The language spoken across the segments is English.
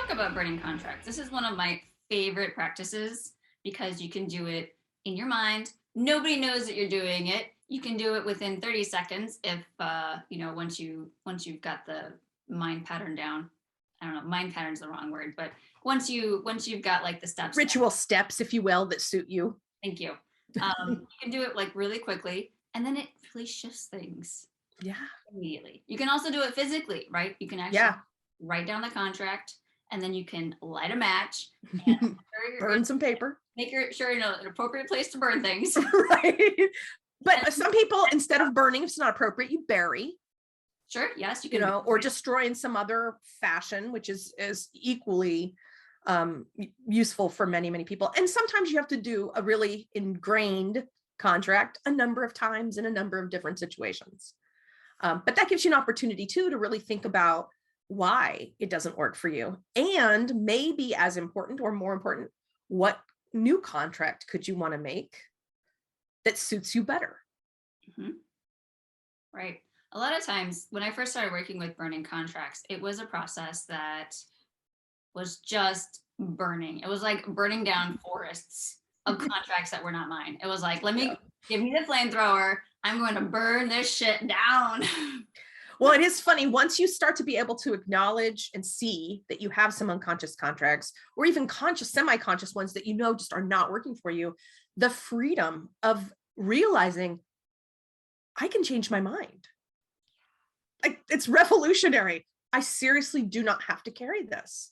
talk about burning contracts. This is one of my favorite practices because you can do it in your mind. Nobody knows that you're doing it. You can do it within 30 seconds if once you've got the mind pattern down. I don't know, mind pattern's the wrong word, but once you've got like the steps, ritual steps, if you will, that suit you. thank you. You can do it like really quickly, and then it really shifts things. Yeah. Immediately. You can also do it physically, right? You can actually write down the contract, and then you can light a match and burn some paper. Make sure you know an appropriate place to burn things. Right. But some people, instead of burning, if it's not appropriate, you bury. Sure. Yes, you can. Or destroy in some other fashion, which is equally useful for many, many people. And sometimes you have to do a really ingrained contract a number of times in a number of different situations. But that gives you an opportunity too to really think about why it doesn't work for you. And maybe as important or more important, what new contract could you want to make that suits you better? Mm-hmm. Right. A lot of times when I first started working with burning contracts, it was a process that was just burning. It was like burning down forests of contracts that were not mine. It was like, give me the flamethrower. I'm going to burn this shit down. Well, it is funny. Once you start to be able to acknowledge and see that you have some unconscious contracts or even conscious, semi-conscious ones that just are not working for you, the freedom of realizing I can change my mind. Like, it's revolutionary. I seriously do not have to carry this.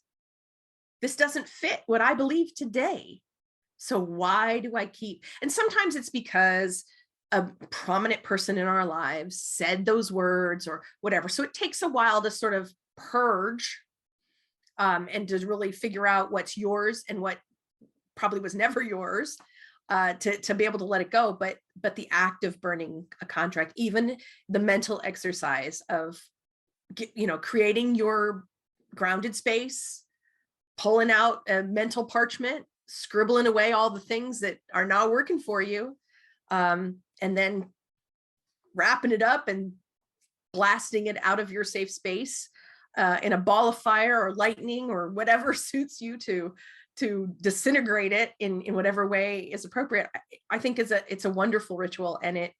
This doesn't fit what I believe today. So why do I keep? And sometimes it's because a prominent person in our lives said those words or whatever. So it takes a while to sort of purge and to really figure out what's yours and what probably was never yours, to be able to let it go. But the act of burning a contract, even the mental exercise of, creating your grounded space, pulling out a mental parchment, scribbling away all the things that are not working for you, and then wrapping it up and blasting it out of your safe space in a ball of fire or lightning or whatever suits you to disintegrate it in whatever way is appropriate. I think it's a wonderful ritual, and it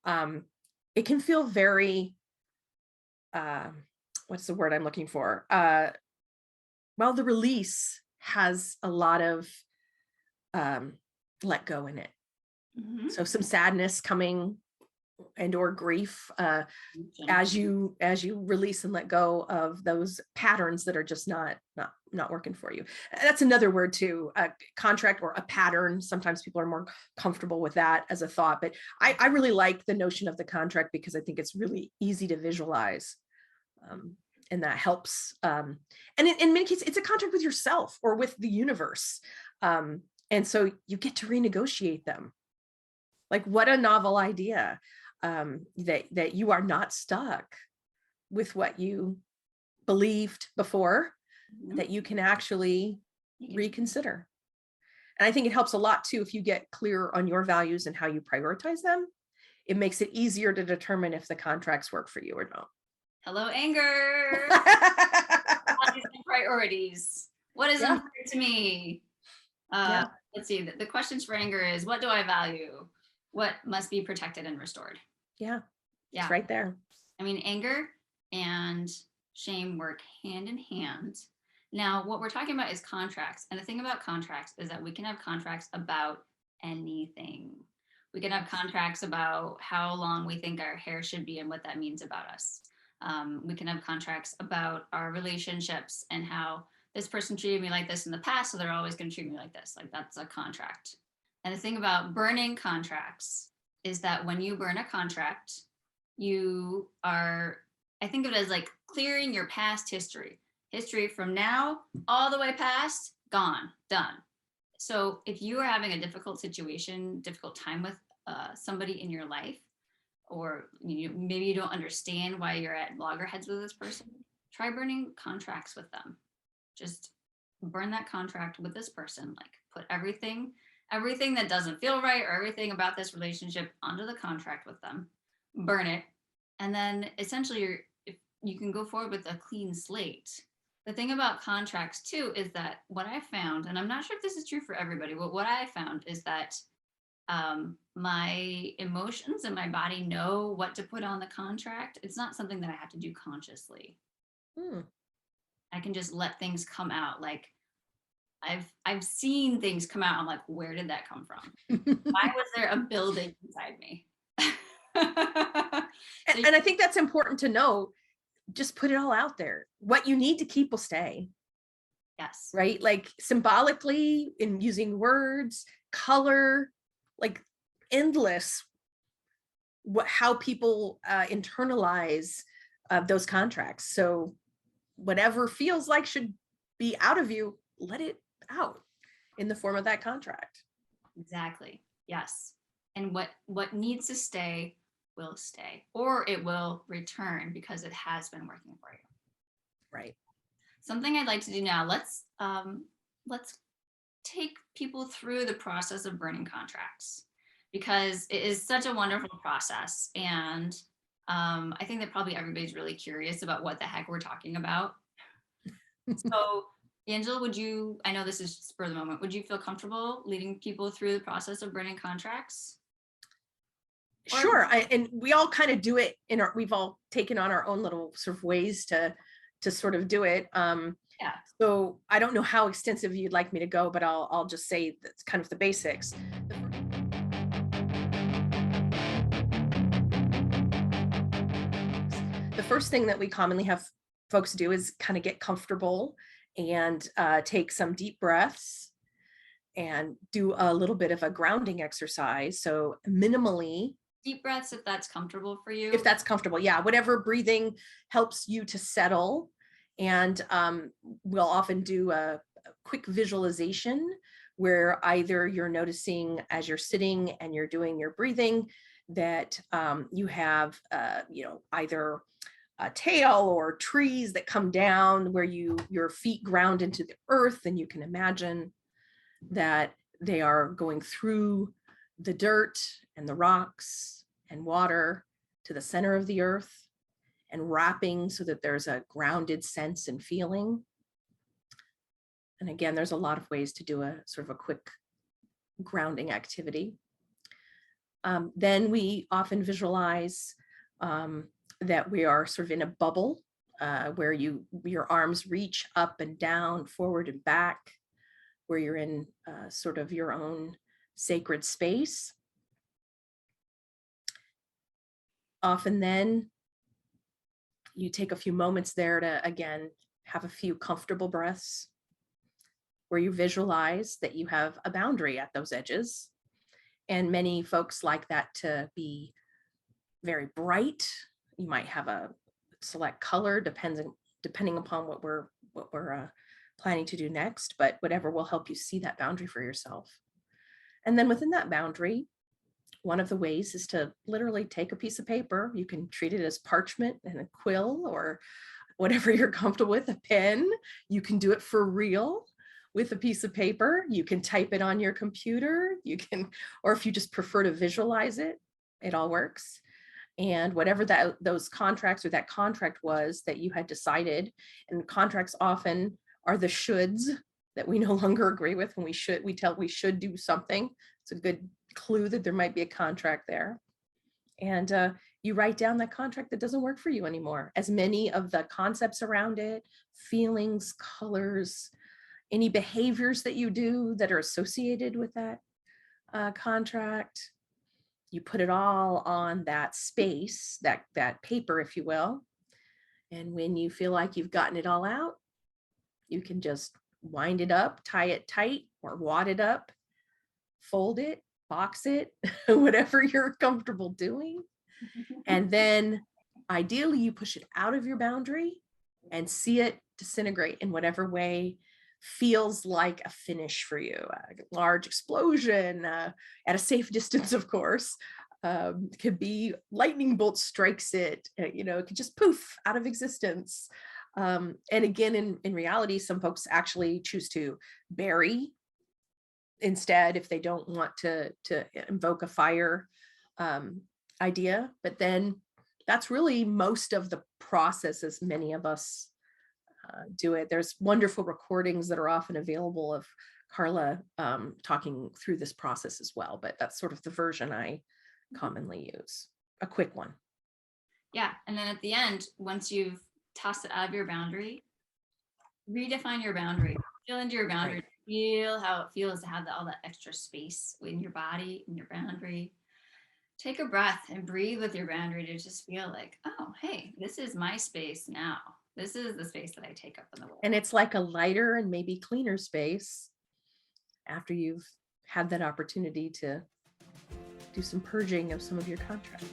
can feel very, what's the word I'm looking for? The release has a lot of let go in it. Mm-hmm. So some sadness coming and or grief as you release and let go of those patterns that are just not working for you. That's another word too, a contract or a pattern. Sometimes people are more comfortable with that as a thought, but I really like the notion of the contract because I think it's really easy to visualize. And that helps. And in many cases, it's a contract with yourself or with the universe. And so you get to renegotiate them. Like, what a novel idea, that you are not stuck with what you believed before, mm-hmm. that you can actually reconsider. And I think it helps a lot too, if you get clear on your values and how you prioritize them. It makes it easier to determine if the contracts work for you or not. Hello, anger. Priorities. What is important to me? Let's see. The questions for anger is, what do I value? What must be protected and restored? Yeah. It's right there. I mean, anger and shame work hand in hand. Now, what we're talking about is contracts. And the thing about contracts is that we can have contracts about anything. We can have contracts about how long we think our hair should be and what that means about us. We can have contracts about our relationships and how this person treated me like this in the past, so they're always going to treat me like this. Like, that's a contract. And the thing about burning contracts is that when you burn a contract, you are, I think of it as like clearing your past history from now all the way past, gone, done. So if you are having a difficult time with somebody in your life, or maybe you don't understand why you're at loggerheads with this person, try burning contracts with them. Just burn that contract with this person. Like, put everything that doesn't feel right or everything about this relationship onto the contract with them, burn it. And then essentially you can go forward with a clean slate. The thing about contracts too is that what I found, and I'm not sure if this is true for everybody, but what I found is that my emotions and my body know what to put on the contract. It's not something that I have to do consciously. Hmm. I can just let things come out. Like I've seen things come out. I'm like, where did that come from? Why was there a building inside me? So And I think that's important to know. Just put it all out there. What you need to keep will stay, yes, right? Like symbolically, in using words, color, like endless how people internalize those contracts. So whatever feels like should be out of you, let it out in the form of that contract. exactly. Yes. And what needs to stay will stay, or it will return because it has been working for you. Right. Something I'd like to do now. Let's take people through the process of burning contracts because it is such a wonderful process, and I think that probably everybody's really curious about what the heck we're talking about. So, Angela, would you? I know this is spur of the moment. Would you feel comfortable leading people through the process of burning contracts? Or Sure. And we all kind of do it we've all taken on our own little sort of ways to sort of do it. yeah, So I don't know how extensive you'd like me to go, but I'll just say that's kind of the basics. The first thing that we commonly have folks do is kind of get comfortable and take some deep breaths and do a little bit of a grounding exercise. So minimally, deep breaths if that's comfortable for if you. that's comfortable, yeah, whatever breathing helps you to settle. And we'll often do a quick visualization where either you're noticing as you're sitting and you're doing your breathing that you have, either a tail or trees that come down where your feet ground into the earth, and you can imagine that they are going through the dirt and the rocks and water to the center of the earth and wrapping so that there's a grounded sense and feeling. And again, there's a lot of ways to do a sort of a quick grounding activity. Then we often visualize that we are sort of in a bubble where your arms reach up and down, forward and back, where you're in sort of your own sacred space. Often then you take a few moments there to, again, have a few comfortable breaths where you visualize that you have a boundary at those edges. And many folks like that to be very bright. You might have a select color depending upon what we're planning to do next, but whatever will help you see that boundary for yourself. And then within that boundary, one of the ways is to literally take a piece of paper. You can treat it as parchment and a quill or whatever you're comfortable with, a pen. You can do it for real with a piece of paper. You can type it on your computer. You can, or if you just prefer to visualize it, it all works. And whatever those contracts or that contract was that you had decided, and contracts often are the shoulds that we no longer agree with when we should do something. It's a good clue that there might be a contract there. And you write down that contract that doesn't work for you anymore, as many of the concepts around it, feelings, colors, any behaviors that you do that are associated with that contract. You put it all on that space, that paper, if you will. And when you feel like you've gotten it all out, you can just wind it up, tie it tight, or wad it up, fold it, box it, whatever you're comfortable doing. And then ideally you push it out of your boundary and see it disintegrate in whatever way feels like a finish for you. A large explosion at a safe distance, of course. It could be lightning bolt strikes it, it could just poof out of existence. And again, in reality, some folks actually choose to bury instead if they don't want to invoke a fire idea. But then that's really most of the process, as many of us do it. There's wonderful recordings that are often available of Carla talking through this process as well, but that's sort of the version I commonly use. A quick one. Yeah. And then at the end, once you've tossed it out of your boundary, redefine your boundary. Feel into your boundary. Right. Feel how it feels to have all that extra space in your body, in your boundary. Take a breath and breathe with your boundary to just feel like, oh, hey, this is my space now. This is the space that I take up in the world. And it's like a lighter and maybe cleaner space after you've had that opportunity to do some purging of some of your contracts.